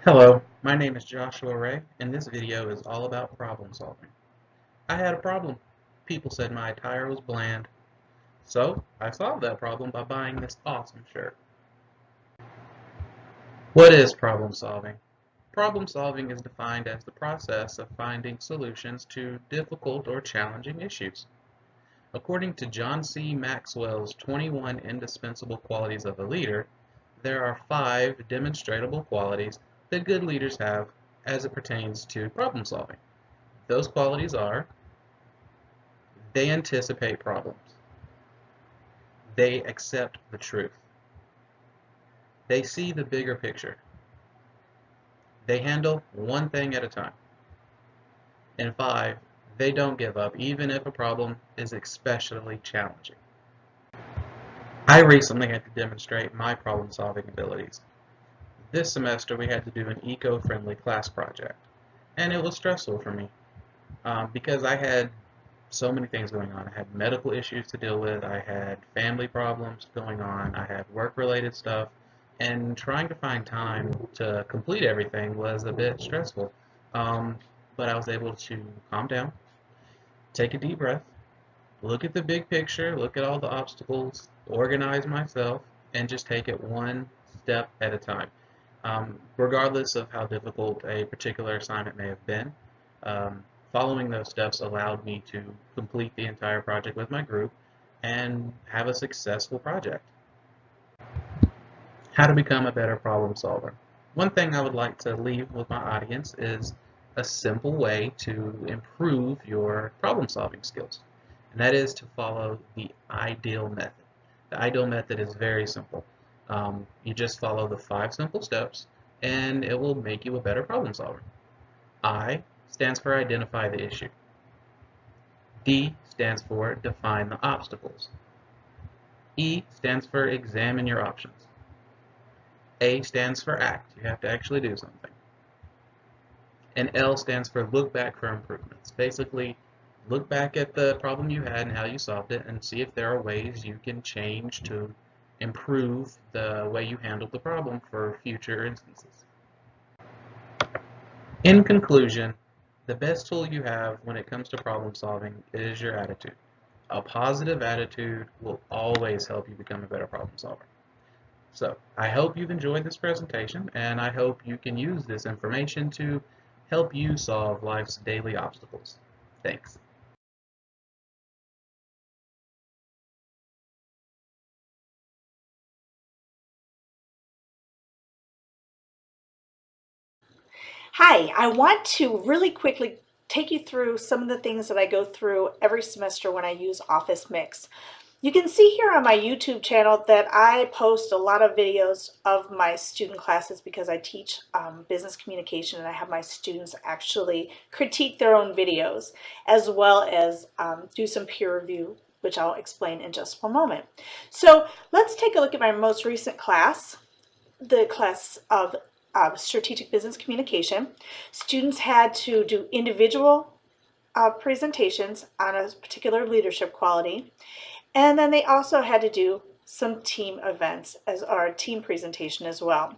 Hello, my name is Joshua Ray, and this video is all about problem solving. I had a problem. People said my attire was bland, so I solved that problem by buying this awesome shirt. What is problem solving? Problem solving is defined as the process of finding solutions to difficult or challenging issues. According to John C. Maxwell's 21 indispensable qualities of a leader, there are 5 demonstrable qualities that good leaders have as it pertains to problem solving. Those qualities are: they anticipate problems, they accept the truth, they see the bigger picture, they handle one thing at a time, and 5, they don't give up even if a problem is especially challenging. I recently had to demonstrate my problem solving abilities. This semester we had to do an eco-friendly class project, and it was stressful for me because I had so many things going on. I had medical issues to deal with, I had family problems going on, I had work-related stuff, and trying to find time to complete everything was a bit stressful. Um, but I was able to calm down, take a deep breath, look at the big picture, look at all the obstacles, organize myself, and just take it one step at a time. Regardless of how difficult a particular assignment may have been, um, following those steps allowed me to complete the entire project with my group and have a successful project. How to become a better problem solver. One thing I would like to leave with my audience is a simple way to improve your problem solving skills, and that is to follow the ideal method. The ideal method is very simple. You just follow the 5 simple steps and it will make you a better problem solver. I stands for identify the issue. D stands for define the obstacles. E stands for examine your options. A stands for act. You have to actually do something. And L stands for look back for improvements. Basically, look back at the problem you had and how you solved it and see if there are ways you can change to improve the way you handled the problem for future instances. In conclusion, the best tool you have when it comes to problem solving is your attitude. A positive attitude will always help you become a better problem solver. So, I hope you've enjoyed this presentation, and I hope you can use this information to help you solve life's daily obstacles. Thanks. Hi, I want to really quickly take you through some of the things that I go through every semester when I use Office Mix. You can see here on my YouTube channel that I post a lot of videos of my student classes because I teach business communication and I have my students actually critique their own videos as well as do some peer review, which I'll explain in just one moment. So let's take a look at my most recent class, the class of strategic business communication. Students had to do individual presentations on a particular leadership quality, and then they also had to do some team events as our team presentation as well.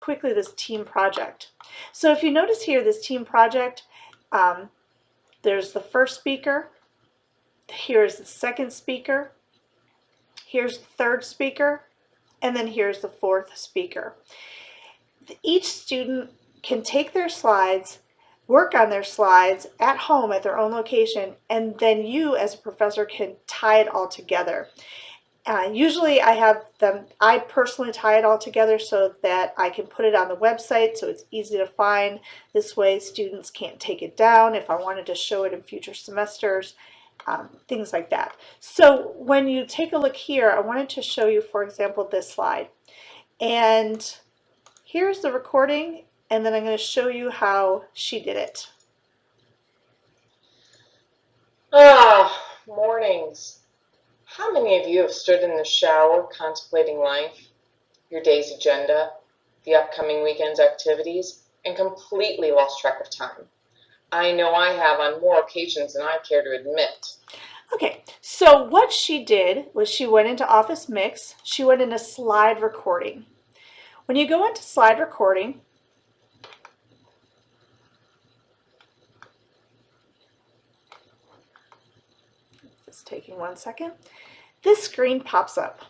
quickly this team project. So if you notice here, this team project, there's the first speaker, here's the second speaker, here's the third speaker, and then here's the fourth speaker. Each student can take their slides, work on their slides at home at their own location, and then you as a professor can tie it all together. Usually I personally tie it all together so that I can put it on the website so it's easy to find. This way students can't take it down if I wanted to show it in future semesters, things like that. So when you take a look here, I wanted to show you, for example, this slide. And here's the recording, and then I'm going to show you how she did it. Mornings. How many of you have stood in the shower contemplating life, your day's agenda, the upcoming weekend's activities, and completely lost track of time? I know I have on more occasions than I care to admit. Okay, so what she did was she went into Office Mix, she went into slide recording. When you go into slide recording, just taking 1 second, this screen pops up.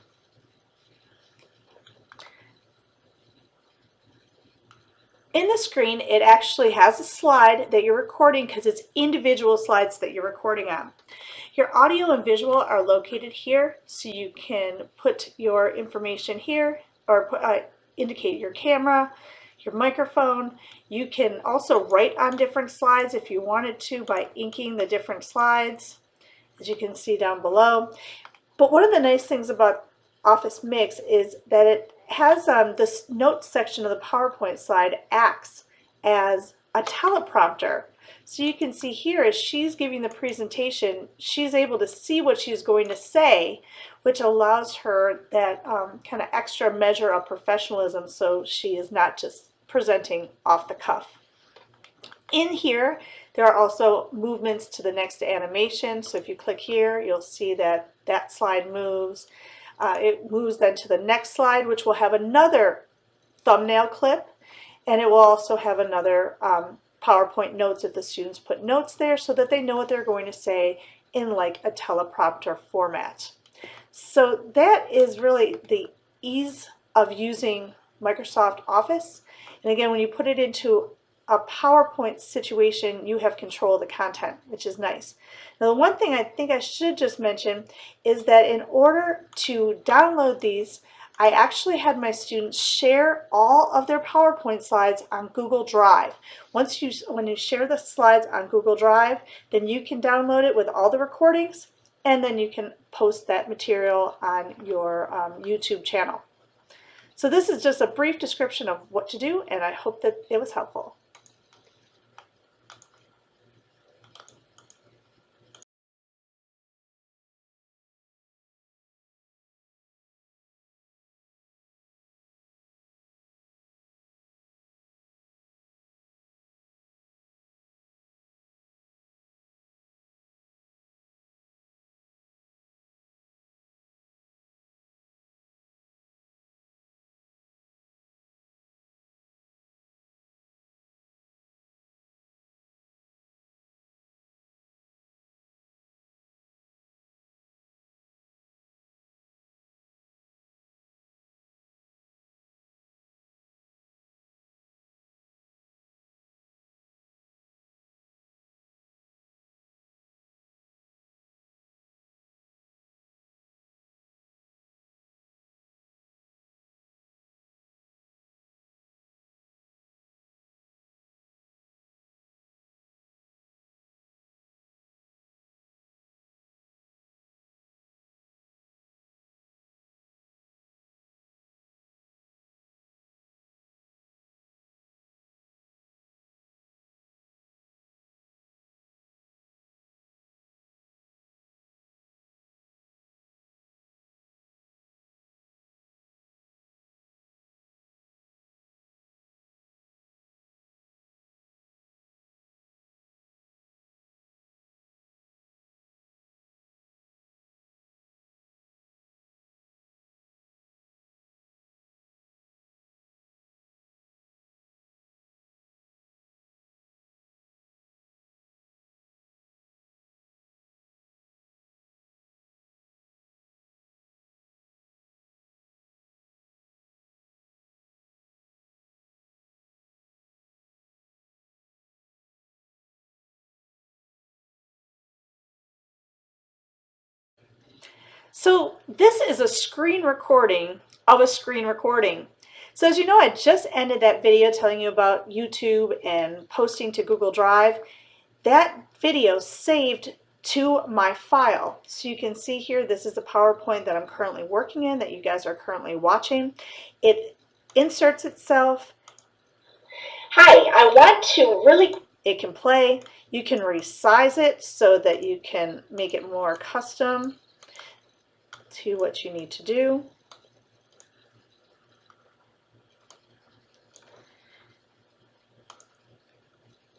In the screen, it actually has a slide that you're recording because it's individual slides that you're recording on. Your audio and visual are located here, so you can put your information here or indicate your camera, your microphone. You can also write on different slides if you wanted to by inking the different slides, as you can see down below. But one of the nice things about Office Mix is that it has this notes section of the PowerPoint slide acts as a teleprompter. So you can see here as she's giving the presentation, she's able to see what she's going to say, which allows her that kind of extra measure of professionalism so she is not just presenting off the cuff. In here, there are also movements to the next animation. So if you click here, you'll see that that slide moves. It moves then to the next slide, which will have another thumbnail clip, and it will also have another PowerPoint notes if the students put notes there so that they know what they're going to say in like a teleprompter format. So that is really the ease of using Microsoft Office. And again, when you put it into a PowerPoint situation, you have control of the content, which is nice. Now, the one thing I think I should just mention is that in order to download these, I actually had my students share all of their PowerPoint slides on Google Drive. When you share the slides on Google Drive, then you can download it with all the recordings, and then you can post that material on your YouTube channel. So this is just a brief description of what to do, and I hope that it was helpful. So this is a screen recording of a screen recording. So as you know, I just ended that video telling you about YouTube and posting to Google Drive. That video saved to my file. So you can see here, this is the PowerPoint that I'm currently working in, that you guys are currently watching. It inserts itself. Hi, I want to really... It can play. You can resize it so that you can make it more custom to what you need to do.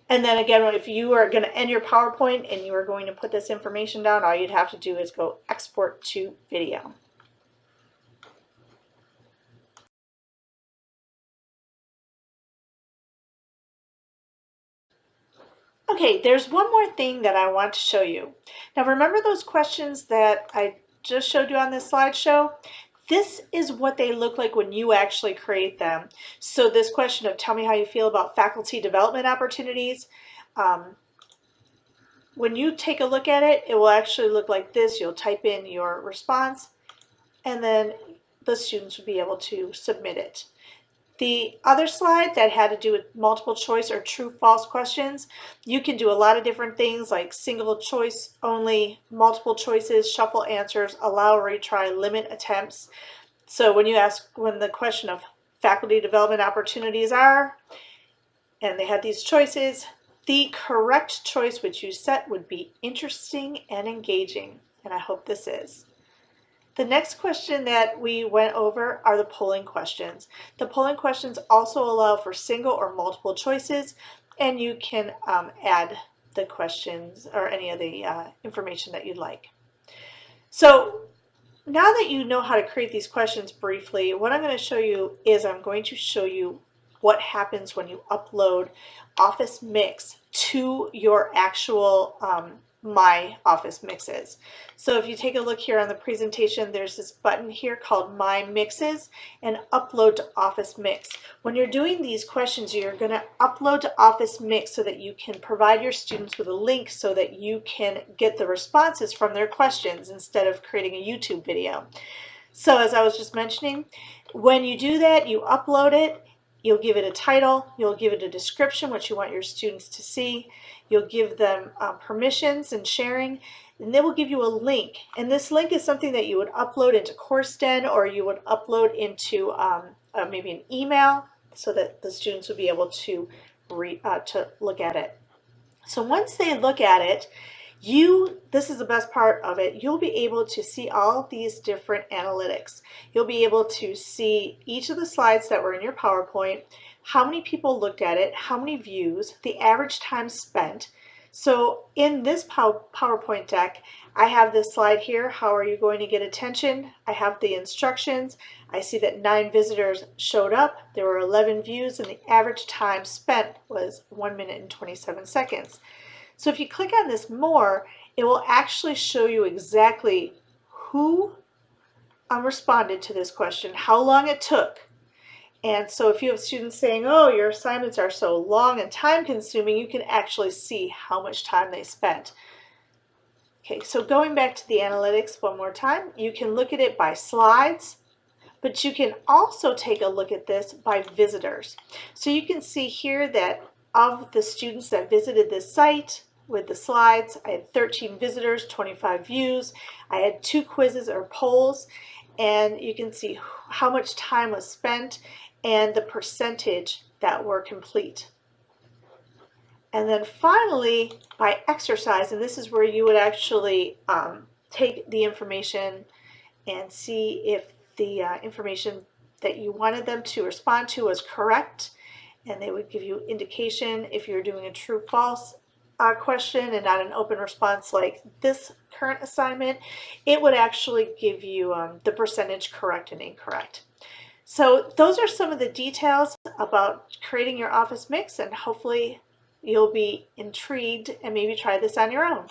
And then again, if you are going to end your PowerPoint and you are going to put this information down, all you'd have to do is go export to video. Okay, there's one more thing that I want to show you. Now remember those questions that I just showed you on this slideshow? This is what they look like when you actually create them. So this question of tell me how you feel about faculty development opportunities, when you take a look at it, it will actually look like this. You'll type in your response and then the students will be able to submit it. The other slide that had to do with multiple choice or true false questions, you can do a lot of different things like single choice only, multiple choices, shuffle answers, allow retry, limit attempts. So when the question of faculty development opportunities are, and they have these choices, the correct choice which you set would be interesting and engaging, and I hope this is. The next question that we went over are the polling questions. The polling questions also allow for single or multiple choices, and you can add the questions or any of the information that you'd like. So now that you know how to create these questions briefly, what I'm going to show you is I'm going to show you what happens when you upload Office Mix to your actual My Office Mixes. So if you take a look here on the presentation, there's this button here called My Mixes and Upload to Office Mix. When you're doing these questions, you're going to upload to Office Mix so that you can provide your students with a link so that you can get the responses from their questions instead of creating a YouTube video. So as I was just mentioning, when you do that, you upload it. You'll give it a title, you'll give it a description, what you want your students to see, you'll give them permissions and sharing, and they will give you a link. And this link is something that you would upload into CourseDen or you would upload into maybe an email so that the students would be able to look at it. So once they look at it, this is the best part of it, you'll be able to see all these different analytics. You'll be able to see each of the slides that were in your PowerPoint, how many people looked at it, how many views, the average time spent. So in this PowerPoint deck, I have this slide here, how are you going to get attention? I have the instructions. I see that 9 visitors showed up, there were 11 views, and the average time spent was 1 minute and 27 seconds. So if you click on this more, it will actually show you exactly who responded to this question, how long it took. And so if you have students saying, oh, your assignments are so long and time consuming, you can actually see how much time they spent. Okay, so going back to the analytics one more time, you can look at it by slides, but you can also take a look at this by visitors. So you can see here that of the students that visited this site with the slides, I had 13 visitors, 25 views. I had 2 quizzes or polls, and you can see how much time was spent and the percentage that were complete. And then finally, by exercise, and this is where you would actually take the information and see if the information that you wanted them to respond to was correct, and they would give you indication if you're doing a true false question and not an open response like this current assignment. It would actually give you the percentage correct and incorrect. So those are some of the details about creating your Office Mix, and hopefully you'll be intrigued and maybe try this on your own.